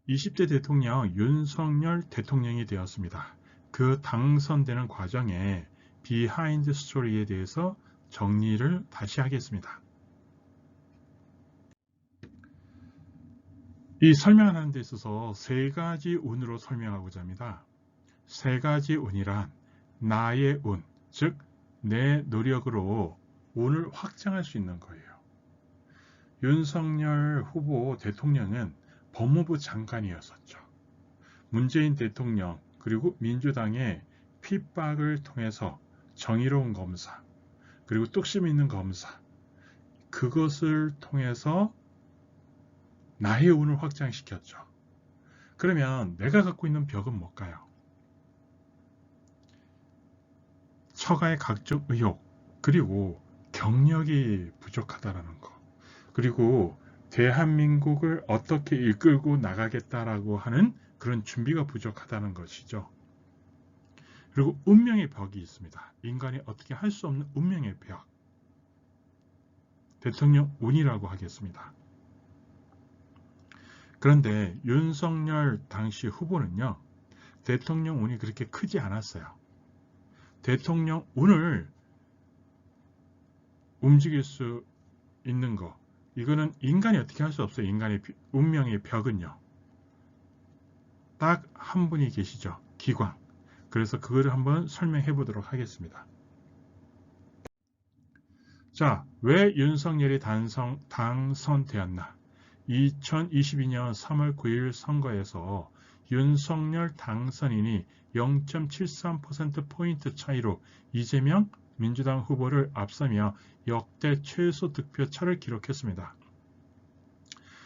20대 대통령 윤석열 대통령이 되었습니다. 그 당선되는 과정에 비하인드 스토리에 대해서 정리를 다시 하겠습니다. 이 설명하는 데 있어서 세 가지 운으로 설명하고자 합니다. 세 가지 운이란 나의 운, 즉 내 노력으로 운을 확장할 수 있는 거예요. 윤석열 후보 대통령은 법무부 장관이었었죠. 문재인 대통령 그리고 민주당의 핍박을 통해서 정의로운 검사 그리고 뚝심 있는 검사 그것을 통해서 나의 운을 확장시켰죠. 그러면 내가 갖고 있는 벽은 뭘까요? 처가의 각종 의혹 그리고 경력이 부족하다라는 거 그리고 대한민국을 어떻게 이끌고 나가겠다라고 하는 그런 준비가 부족하다는 것이죠. 그리고 운명의 벽이 있습니다. 인간이 어떻게 할 수 없는 운명의 벽. 대통령 운이라고 하겠습니다. 그런데 윤석열 당시 후보는요. 대통령 운이 그렇게 크지 않았어요. 대통령 운을 움직일 수 있는 거. 이거는 인간이 어떻게 할 수 없어요. 인간의 운명의 벽은요. 딱 한 분이 계시죠. 기광. 그래서 그거를 한번 설명해 보도록 하겠습니다. 자, 왜 윤석열이 당선되었나? 2022년 3월 9일 선거에서 윤석열 당선인이 0.73%포인트 차이로 이재명 민주당 후보를 앞서며 역대 최소 득표차를 기록했습니다.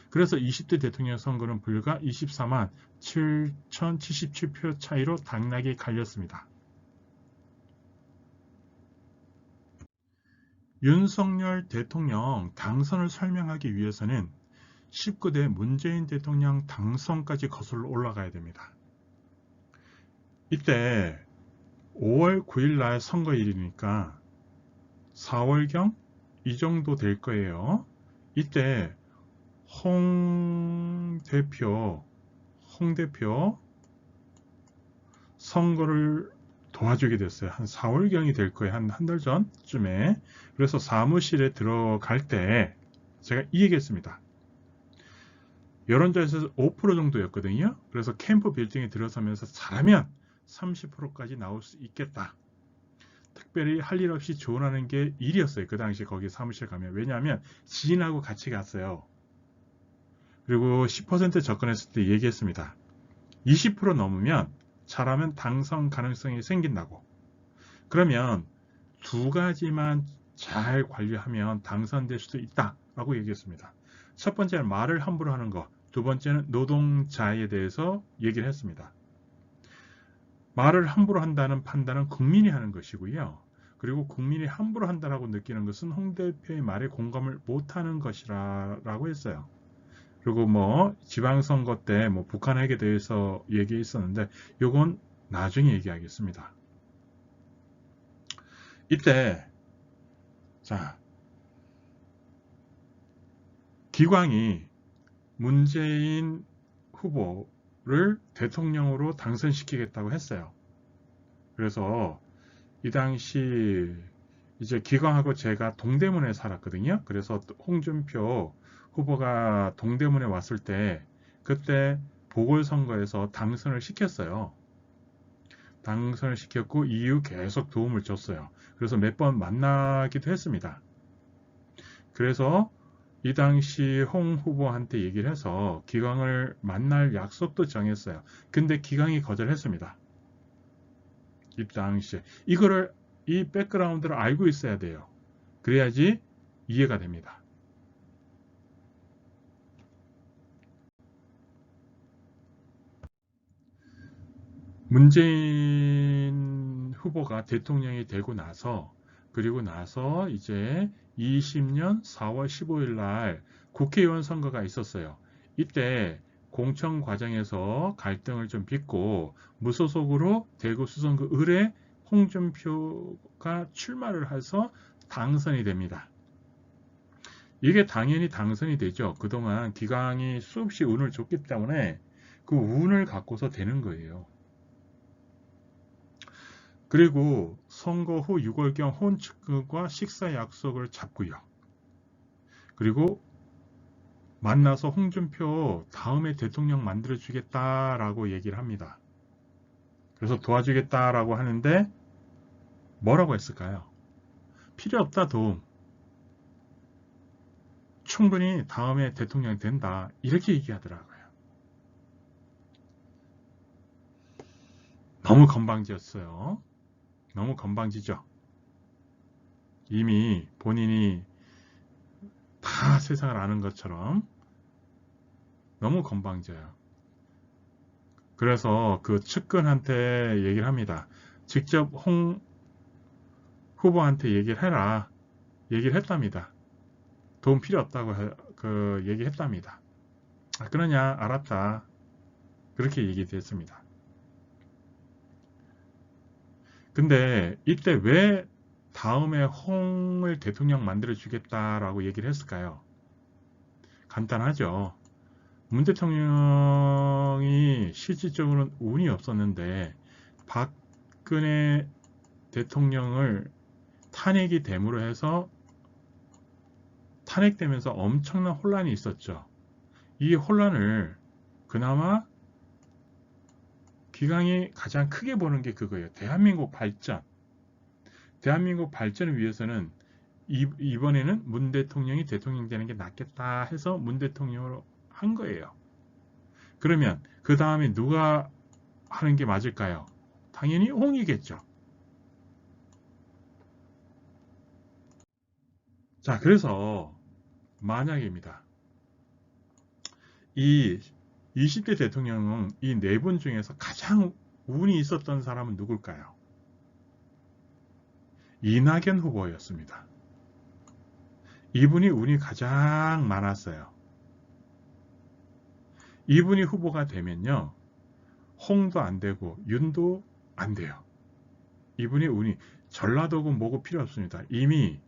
그래서 20대 대통령 선거는 불과 24만 7,077표 차이로 당락이 갈렸습니다. 윤석열 대통령 당선을 설명하기 위해서는 19대 문재인 대통령 당선까지 거슬러 올라가야 됩니다. 이때 5월 9일 날 선거일이니까 4월경 이 정도 될 거예요. 이때 홍 대표 선거를 도와주게 됐어요. 한 4월경이 될 거예요. 한 달 전쯤에. 그래서 사무실에 들어갈 때 제가 이 얘기했습니다. 여론조사에서 5% 정도였거든요. 그래서 캠프 빌딩에 들어서면서 잘하면 30%까지 나올 수 있겠다. 특별히 할 일 없이 조언하는 게 일이었어요. 그 당시 거기 사무실 가면. 왜냐하면 지인하고 같이 갔어요. 그리고 10% 접근했을 때 얘기했습니다. 20% 넘으면 잘하면 당선 가능성이 생긴다고. 그러면 두 가지만 잘 관리하면 당선될 수도 있다라고 얘기했습니다. 첫 번째는 말을 함부로 하는 것, 두 번째는 노동자에 대해서 얘기를 했습니다. 말을 함부로 한다는 판단은 국민이 하는 것이고요. 그리고 국민이 함부로 한다라고 느끼는 것은 홍 대표의 말에 공감을 못하는 것이라고 했어요. 그리고 뭐 지방선거 때 뭐 북한 핵에 대해서 얘기했었는데 이건 나중에 얘기하겠습니다. 이때 자 기광이 문재인 후보를 대통령으로 당선시키겠다고 했어요. 그래서 이 당시 이제 기광하고 제가 동대문에 살았거든요. 그래서 홍준표 후보가 동대문에 왔을 때 그때 보궐선거에서 당선을 시켰어요. 당선을 시켰고 이후 계속 도움을 줬어요. 그래서 몇 번 만나기도 했습니다. 그래서 이 당시 홍 후보한테 얘기를 해서 기광을 만날 약속도 정했어요. 근데 기광이 거절했습니다. 이 당시에 이거를 이 백그라운드를 알고 있어야 돼요. 그래야지 이해가 됩니다. 문재인 후보가 대통령이 되고 나서 그리고 나서 이제 20년 4월 15일 날 국회의원 선거가 있었어요. 이때 공천 과정에서 갈등을 좀 빚고 무소속으로 대구 수성구 을에 홍준표가 출마를 해서 당선이 됩니다. 이게 당연히 당선이 되죠. 그동안 기광이 수없이 운을 줬기 때문에 그 운을 갖고서 되는 거예요. 그리고 선거 후 6월경 혼측과 식사 약속을 잡고요. 그리고 만나서 홍준표 다음에 대통령 만들어주겠다라고 얘기를 합니다. 그래서 도와주겠다라고 하는데 뭐라고 했을까요? 필요 없다 도움. 충분히 다음에 대통령이 된다. 이렇게 얘기하더라고요. 너무 건방지였어요. 너무 건방지죠. 이미 본인이 다 세상을 아는 것처럼 너무 건방져요. 그래서 그 측근한테 얘기를 합니다. 직접 홍 후보한테 얘기를 해라. 얘기를 했답니다. 도움 필요 없다고 그 얘기했답니다. 아, 그러냐? 알았다. 그렇게 얘기했습니다. 근데 이때 왜 다음에 홍을 대통령 만들어주겠다라고 얘기를 했을까요? 간단하죠. 문 대통령이 실질적으로는 운이 없었는데 박근혜 대통령을 탄핵이 됨으로 해서 탄핵되면서 엄청난 혼란이 있었죠. 이 혼란을 그나마 기강이 가장 크게 보는 게 그거예요. 대한민국 발전. 대한민국 발전을 위해서는 이번에는 문 대통령이 대통령 되는 게 낫겠다 해서 문 대통령으로 한 거예요. 그러면 그 다음에 누가 하는 게 맞을까요? 당연히 홍이겠죠. 자, 그래서 만약입니다. 이 20대 대통령은 이 네 분 중에서 가장 운이 있었던 사람은 누굴까요? 이낙연 후보였습니다. 이분이 운이 가장 많았어요. 이분이 후보가 되면요. 홍도 안 되고 윤도 안 돼요. 이분이 운이 전라도고 뭐고 필요 없습니다. 이미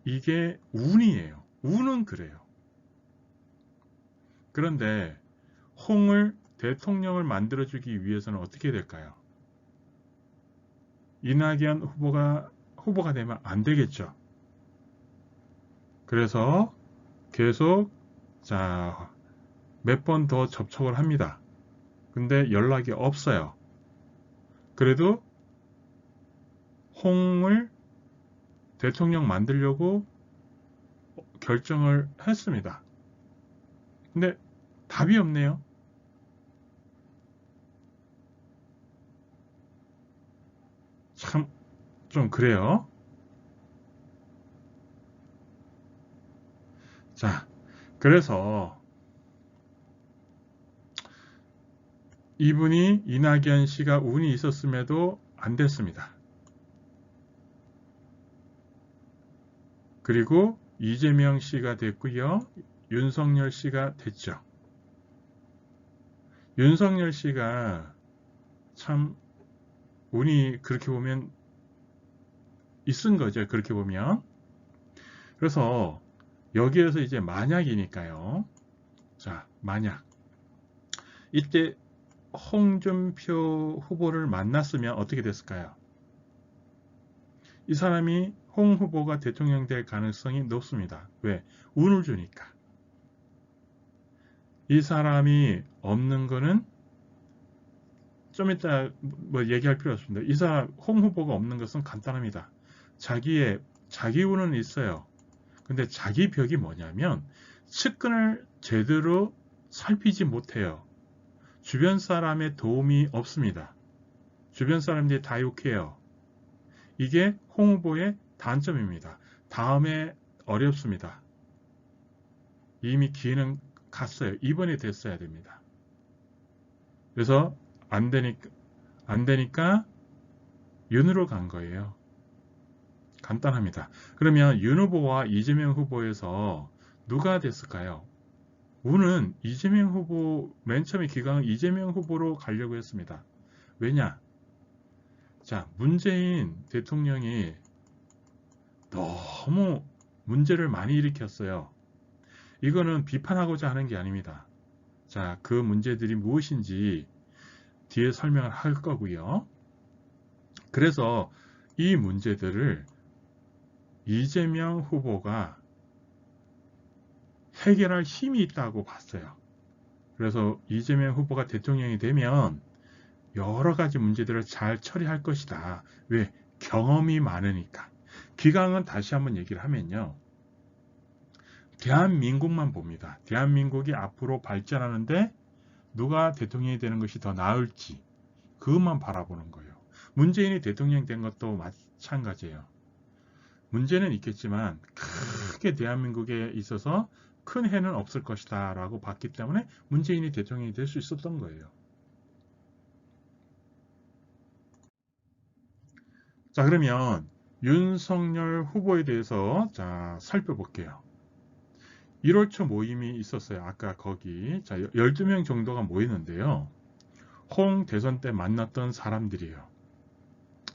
이게 운이에요. 운은 그래요. 그런데 홍을 대통령을 만들어주기 위해서는 어떻게 될까요? 이낙연 후보가 되면 안 되겠죠. 그래서 계속 자, 몇 번 더 접촉을 합니다. 근데 연락이 없어요. 그래도 홍을 대통령 만들려고 결정을 했습니다. 근데 답이 없네요. 참 좀 그래요. 자, 그래서 이분이 이낙연 씨가 운이 있었음에도 안 됐습니다. 그리고 이재명 씨가 됐고요. 윤석열 씨가 됐죠. 윤석열 씨가 참 운이 그렇게 보면 있은 거죠. 그렇게 보면. 그래서 여기에서 이제 만약이니까요. 자, 만약 이때 홍준표 후보를 만났으면 어떻게 됐을까요? 이 사람이 홍 후보가 대통령 될 가능성이 높습니다. 왜? 운을 주니까. 이 사람이 없는 거는 좀 이따 뭐 얘기할 필요 없습니다. 이 사람 홍 후보가 없는 것은 간단합니다. 자기 운은 있어요. 근데 자기 벽이 뭐냐면 측근을 제대로 살피지 못해요. 주변 사람의 도움이 없습니다. 주변 사람들이 다 욕해요. 이게 홍 후보의 단점입니다. 다음에 어렵습니다. 이미 기회는 갔어요. 이번에 됐어야 됩니다. 그래서 안 되니까 윤으로 간 거예요. 간단합니다. 그러면 윤 후보와 이재명 후보에서 누가 됐을까요? 운은 이재명 후보, 맨 처음에 기강은 이재명 후보로 가려고 했습니다. 왜냐? 자, 문재인 대통령이 너무 문제를 많이 일으켰어요. 이거는 비판하고자 하는 게 아닙니다. 자, 그 문제들이 무엇인지 뒤에 설명을 할 거고요. 그래서 이 문제들을 이재명 후보가 해결할 힘이 있다고 봤어요. 그래서 이재명 후보가 대통령이 되면 여러 가지 문제들을 잘 처리할 것이다. 왜? 경험이 많으니까. 기강은 다시 한번 얘기를 하면요. 대한민국만 봅니다. 대한민국이 앞으로 발전하는데 누가 대통령이 되는 것이 더 나을지 그것만 바라보는 거예요. 문재인이 대통령 된 것도 마찬가지예요. 문제는 있겠지만 크게 대한민국에 있어서 큰 해는 없을 것이다 라고 봤기 때문에 문재인이 대통령이 될 수 있었던 거예요. 자, 그러면 윤석열 후보에 대해서 자 살펴볼게요. 1월 초 모임이 있었어요. 아까 거기 자 12명 정도가 모이는데요. 홍 대선 때 만났던 사람들이에요.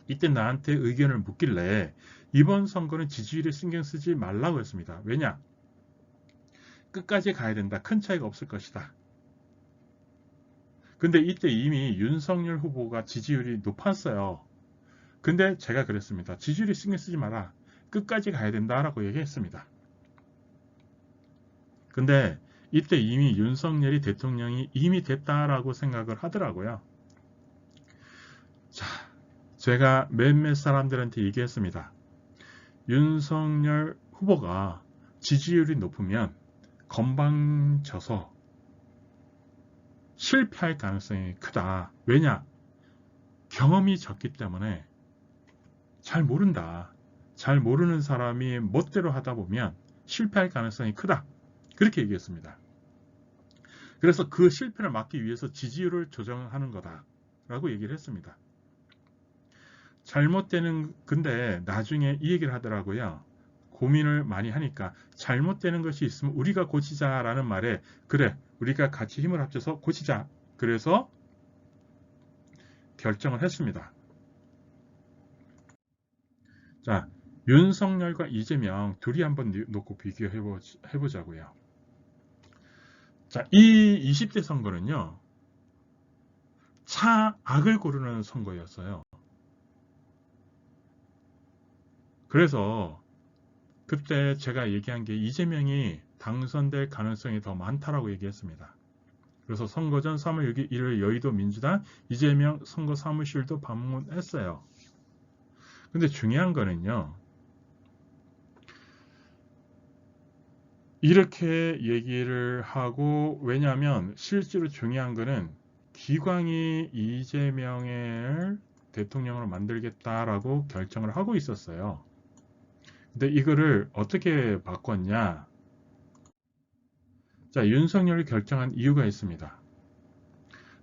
이때 나한테 의견을 묻길래 이번 선거는 지지율에 신경 쓰지 말라고 했습니다. 왜냐? 끝까지 가야 된다. 큰 차이가 없을 것이다. 근데 이때 이미 윤석열 후보가 지지율이 높았어요. 근데 제가 그랬습니다. 지지율에 신경 쓰지 마라. 끝까지 가야 된다라고 얘기했습니다. 근데 이때 이미 윤석열이 대통령이 이미 됐다라고 생각을 하더라고요. 자, 제가 몇몇 사람들한테 얘기했습니다. 윤석열 후보가 지지율이 높으면 건방져서 실패할 가능성이 크다. 왜냐? 경험이 적기 때문에 잘 모른다. 잘 모르는 사람이 멋대로 하다 보면 실패할 가능성이 크다. 그렇게 얘기했습니다. 그래서 그 실패를 막기 위해서 지지율을 조정하는 거다. 라고 얘기를 했습니다. 근데 나중에 이 얘기를 하더라고요. 고민을 많이 하니까 잘못되는 것이 있으면 우리가 고치자라는 말에 그래, 우리가 같이 힘을 합쳐서 고치자. 그래서 결정을 했습니다. 자, 윤석열과 이재명 둘이 한번 놓고 비교해 보자고요. 자, 이 20대 선거는요. 차악을 고르는 선거였어요. 그래서 그때 제가 얘기한 게 이재명이 당선될 가능성이 더 많다라고 얘기했습니다. 그래서 선거 전 3월 6일 일요일 여의도 민주당 이재명 선거 사무실도 방문했어요. 근데 중요한 거는요. 이렇게 얘기를 하고 왜냐하면 실제로 중요한 거는 기광이 이재명을 대통령으로 만들겠다라고 결정을 하고 있었어요. 근데 이거를 어떻게 바꿨냐? 자, 윤석열이 결정한 이유가 있습니다.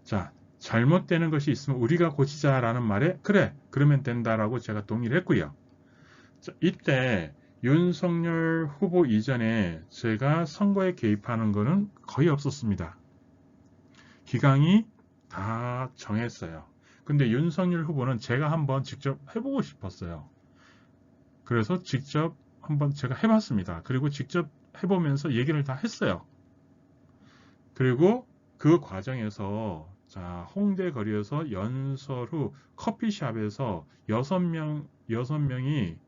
자, 잘못되는 것이 있으면 우리가 고치자라는 말에 그래, 그러면 된다라고 제가 동의를 했고요. 자, 이때 윤석열 후보 이전에 제가 선거에 개입하는 것은 거의 없었습니다. 기강이 다 정했어요. 근데 윤석열 후보는 제가 한번 직접 해보고 싶었어요. 그래서 직접 한번 제가 해봤습니다. 그리고 직접 해보면서 얘기를 다 했어요. 그리고 그 과정에서 자, 홍대 거리에서 연설 후 커피숍에서 6명이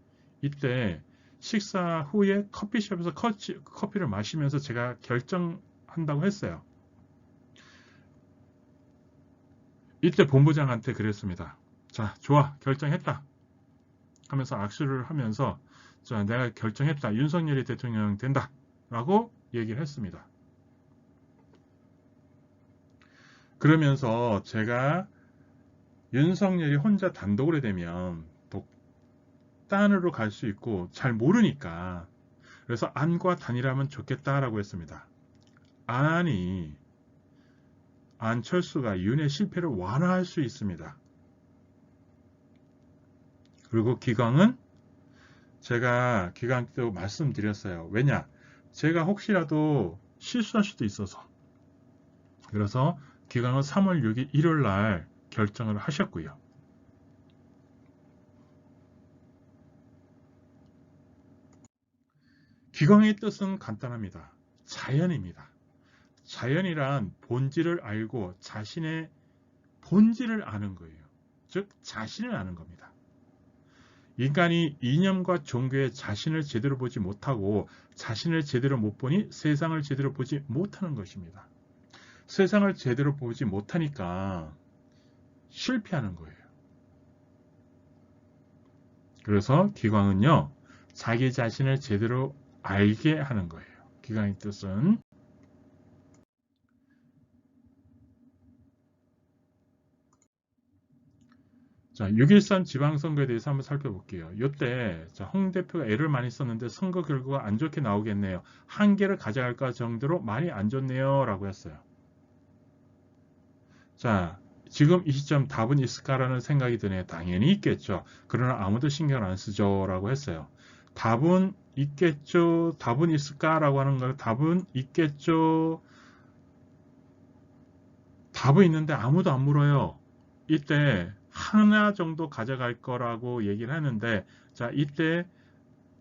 이때 식사 후에 커피숍에서 커피를 마시면서 제가 결정한다고 했어요. 이때 본부장한테 그랬습니다. 자, 좋아, 결정했다. 하면서 악수를 하면서 자, 내가 결정했다. 윤석열이 대통령 된다. 라고 얘기를 했습니다. 그러면서 제가 윤석열이 혼자 단독으로 되면 독단으로 갈 수 있고 잘 모르니까 그래서 안과 단일하면 좋겠다라고 했습니다. 안이 안철수가 윤의 실패를 완화할 수 있습니다. 그리고 기광은 제가 기광 때도 말씀드렸어요. 왜냐? 제가 혹시라도 실수할 수도 있어서 그래서 기광은 3월 6일 일요일 날 결정을 하셨고요. 기광의 뜻은 간단합니다. 자연입니다. 자연이란 본질을 알고 자신의 본질을 아는 거예요. 즉 자신을 아는 겁니다. 인간이 이념과 종교에 자신을 제대로 보지 못하고 자신을 제대로 못 보니 세상을 제대로 보지 못하는 것입니다. 세상을 제대로 보지 못하니까 실패하는 거예요. 그래서 기광은요, 자기 자신을 제대로 알게 하는 거예요. 기광의 뜻은. 자, 6.13 지방선거에 대해서 한번 살펴볼게요. 이때 홍 대표가 애를 많이 썼는데 선거 결과가 안 좋게 나오겠네요. 한계를 가져갈까 정도로 많이 안 좋네요. 라고 했어요. 자, 지금 이 시점 답은 있을까라는 생각이 드네요. 당연히 있겠죠. 그러나 아무도 신경 안 쓰죠. 라고 했어요. 답은 있겠죠. 답은 있을까라고 하는 걸 답은 있겠죠. 답은 있는데 아무도 안 물어요. 이때 하나 정도 가져갈 거라고 얘기를 하는데, 자, 이때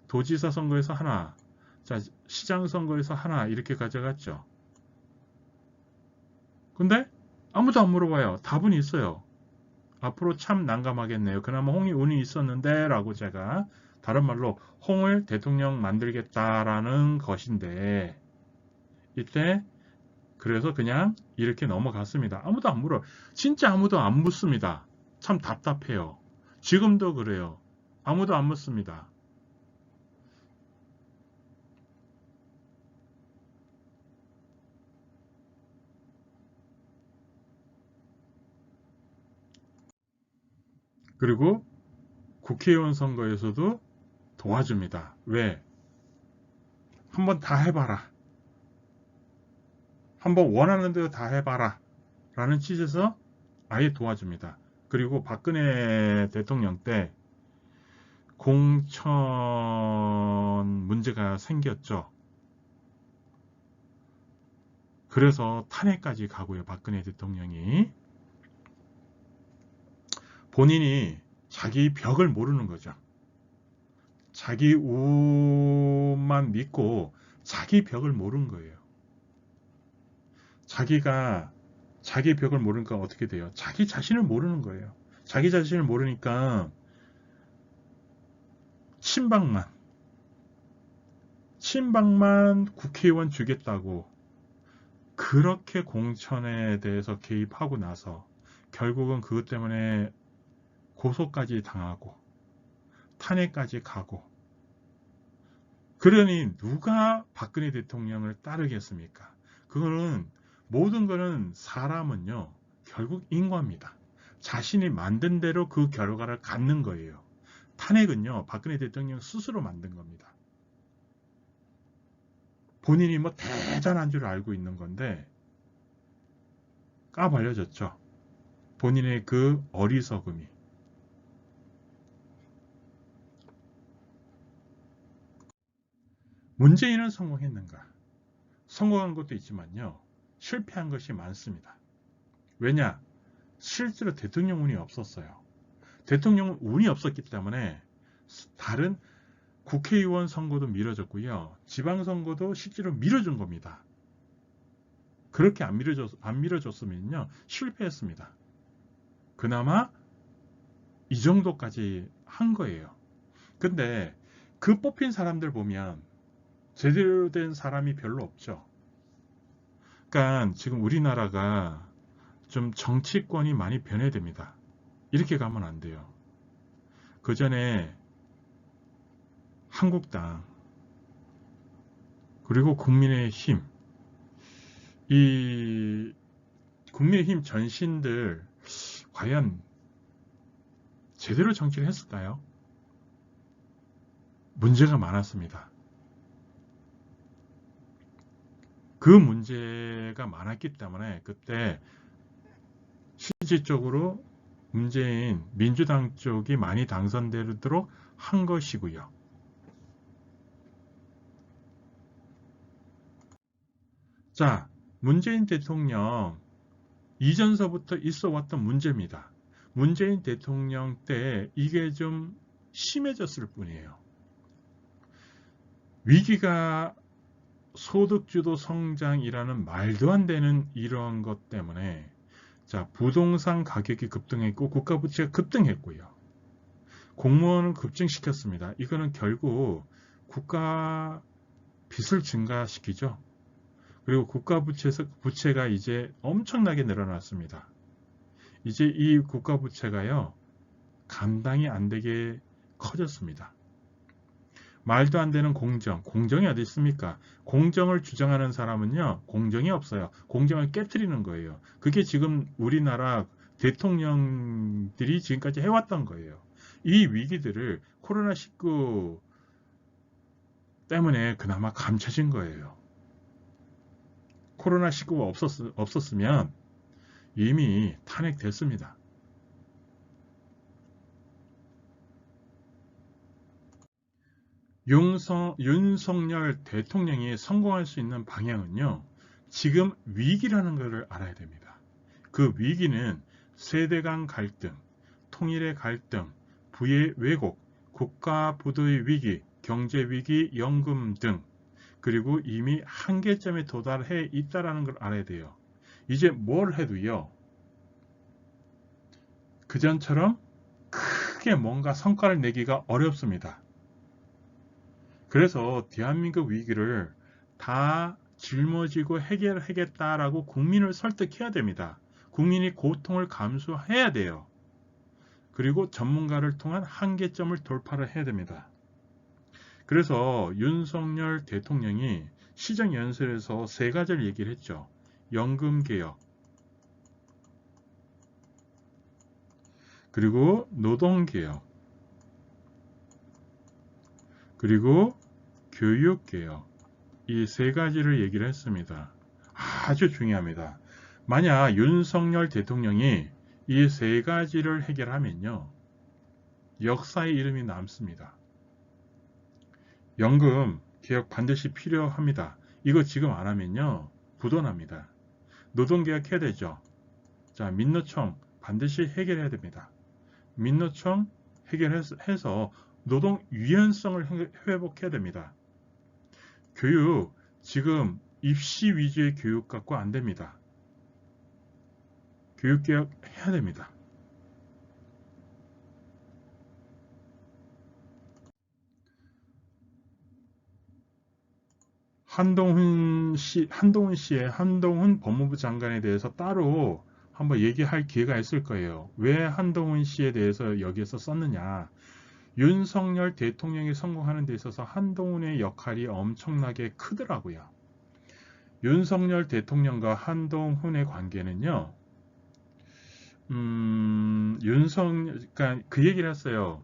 도지사 선거에서 하나, 자, 시장 선거에서 하나 이렇게 가져갔죠. 근데 아무도 안 물어봐요. 답은 있어요. 앞으로 참 난감하겠네요. 그나마 홍이 운이 있었는데 라고 제가 다른 말로 홍을 대통령 만들겠다라는 것인데, 이때 그래서 그냥 이렇게 넘어갔습니다. 아무도 안 물어. 진짜 아무도 안 묻습니다. 참 답답해요. 지금도 그래요. 아무도 안 묻습니다. 그리고 국회의원 선거에서도 도와줍니다. 왜? 한번 다 해봐라. 한번 원하는 대로 다 해봐라. 라는 취지에서 아예 도와줍니다. 그리고 박근혜 대통령 때 공천 문제가 생겼죠. 그래서 탄핵까지 가고요. 박근혜 대통령이. 본인이 자기 벽을 모르는 거죠. 자기 운만 믿고 자기 벽을 모르는 거예요. 자기가 자기 벽을 모르니까 어떻게 돼요? 자기 자신을 모르는 거예요. 자기 자신을 모르니까 친박만 국회의원 주겠다고 그렇게 공천에 대해서 개입하고 나서 결국은 그것 때문에 고소까지 당하고 탄핵까지 가고, 그러니 누가 박근혜 대통령을 따르겠습니까? 그거는 모든 거는 사람은요 결국 인과입니다. 자신이 만든 대로 그 결과를 갖는 거예요. 탄핵은요 박근혜 대통령 스스로 만든 겁니다. 본인이 뭐 대단한 줄 알고 있는 건데 까발려졌죠. 본인의 그 어리석음이. 문재인은 성공했는가? 성공한 것도 있지만요. 실패한 것이 많습니다. 왜냐? 실제로 대통령 운이 없었어요. 대통령은 운이 없었기 때문에 다른 국회의원 선거도 미뤄졌고요. 지방선거도 실제로 미뤄준 겁니다. 그렇게 안 미뤄졌으면요. 실패했습니다. 그나마 이 정도까지 한 거예요. 근데 그 뽑힌 사람들 보면 제대로 된 사람이 별로 없죠. 그러니까 지금 우리나라가 좀 정치권이 많이 변해됩니다. 이렇게 가면 안 돼요. 그 전에 한국당 그리고 국민의힘, 이 국민의힘 전신들 과연 제대로 정치를 했을까요? 문제가 많았습니다. 그 문제가 많았기 때문에 그때 실질적으로 문재인 민주당 쪽이 많이 당선되도록 한 것이고요. 자, 문재인 대통령 이전서부터 있어 왔던 문제입니다. 문재인 대통령 때 이게 좀 심해졌을 뿐이에요. 위기가 소득주도 성장이라는 말도 안 되는 이러한 것 때문에 자, 부동산 가격이 급등했고 국가 부채가 급등했고요. 공무원을 급증시켰습니다. 이거는 결국 국가 빚을 증가시키죠. 그리고 국가 부채가 이제 엄청나게 늘어났습니다. 이제 이 국가 부채가요, 감당이 안 되게 커졌습니다. 말도 안 되는 공정이 어디 있습니까? 공정을 주장하는 사람은요, 공정이 없어요. 공정을 깨트리는 거예요. 그게 지금 우리나라 대통령들이 지금까지 해왔던 거예요. 이 위기들을 코로나19 때문에 그나마 감춰진 거예요. 코로나19가 없었으면 이미 탄핵됐습니다. 윤석열 대통령이 성공할 수 있는 방향은요, 지금 위기라는 것을 알아야 됩니다. 그 위기는 세대 간 갈등, 통일의 갈등, 부의 왜곡, 국가 부도의 위기, 경제 위기, 연금 등, 그리고 이미 한계점에 도달해 있다는 걸 알아야 돼요. 이제 뭘 해도요, 그전처럼 크게 뭔가 성과를 내기가 어렵습니다. 그래서 대한민국 위기를 다 짊어지고 해결하겠다라고 국민을 설득해야 됩니다. 국민이 고통을 감수해야 돼요. 그리고 전문가를 통한 한계점을 돌파를 해야 됩니다. 그래서 윤석열 대통령이 시정연설에서 세 가지를 얘기를 했죠. 연금개혁, 그리고 노동개혁, 그리고 교육개혁, 이 세 가지를 얘기를 했습니다. 아주 중요합니다. 만약 윤석열 대통령이 이 세 가지를 해결하면요, 역사의 이름이 남습니다. 연금 개혁 반드시 필요합니다. 이거 지금 안 하면요, 부도납니다. 노동개혁 해야 되죠. 자, 민노총 반드시 해결해야 됩니다. 민노총 해결해서 노동 유연성을 회복해야 됩니다. 교육, 지금 입시 위주의 교육 갖고 안 됩니다. 교육개혁 해야 됩니다. 한동훈 법무부 장관에 대해서 따로 한번 얘기할 기회가 있을 거예요. 왜 한동훈 씨에 대해서 여기에서 썼느냐. 윤석열 대통령이 성공하는 데 있어서 한동훈의 역할이 엄청나게 크더라고요. 윤석열 대통령과 한동훈의 관계는요, 그러니까 그 얘기를 했어요.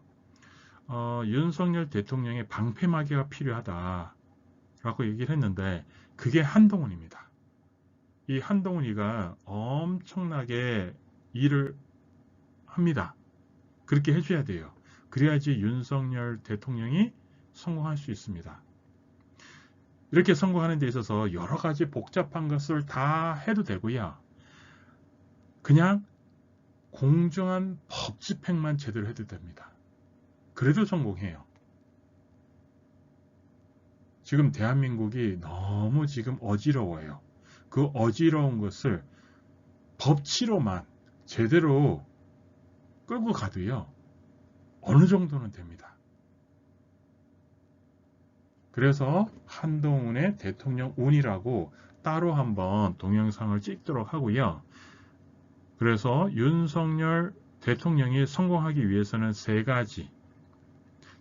윤석열 대통령의 방패막이가 필요하다라고 얘기를 했는데, 그게 한동훈입니다. 이 한동훈이가 엄청나게 일을 합니다. 그렇게 해줘야 돼요. 그래야지 윤석열 대통령이 성공할 수 있습니다. 이렇게 성공하는 데 있어서 여러 가지 복잡한 것을 다 해도 되고요. 그냥 공정한 법 집행만 제대로 해도 됩니다. 그래도 성공해요. 지금 대한민국이 너무 지금 어지러워요. 그 어지러운 것을 법치로만 제대로 끌고 가도요, 어느 정도는 됩니다. 그래서 한동훈의 대통령 운이라고 따로 한번 동영상을 찍도록 하고요. 그래서 윤석열 대통령이 성공하기 위해서는 세 가지,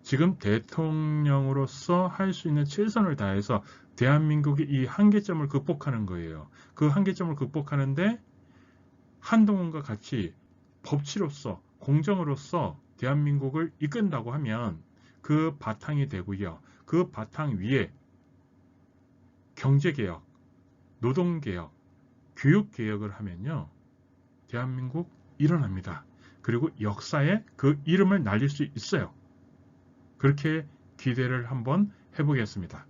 지금 대통령으로서 할 수 있는 최선을 다해서 대한민국이 이 한계점을 극복하는 거예요. 그 한계점을 극복하는데 한동훈과 같이 법치로서, 공정으로서 대한민국을 이끈다고 하면 그 바탕이 되고요. 그 바탕 위에 경제개혁, 노동개혁, 교육개혁을 하면요, 대한민국 일어납니다. 그리고 역사에 그 이름을 날릴 수 있어요. 그렇게 기대를 한번 해보겠습니다.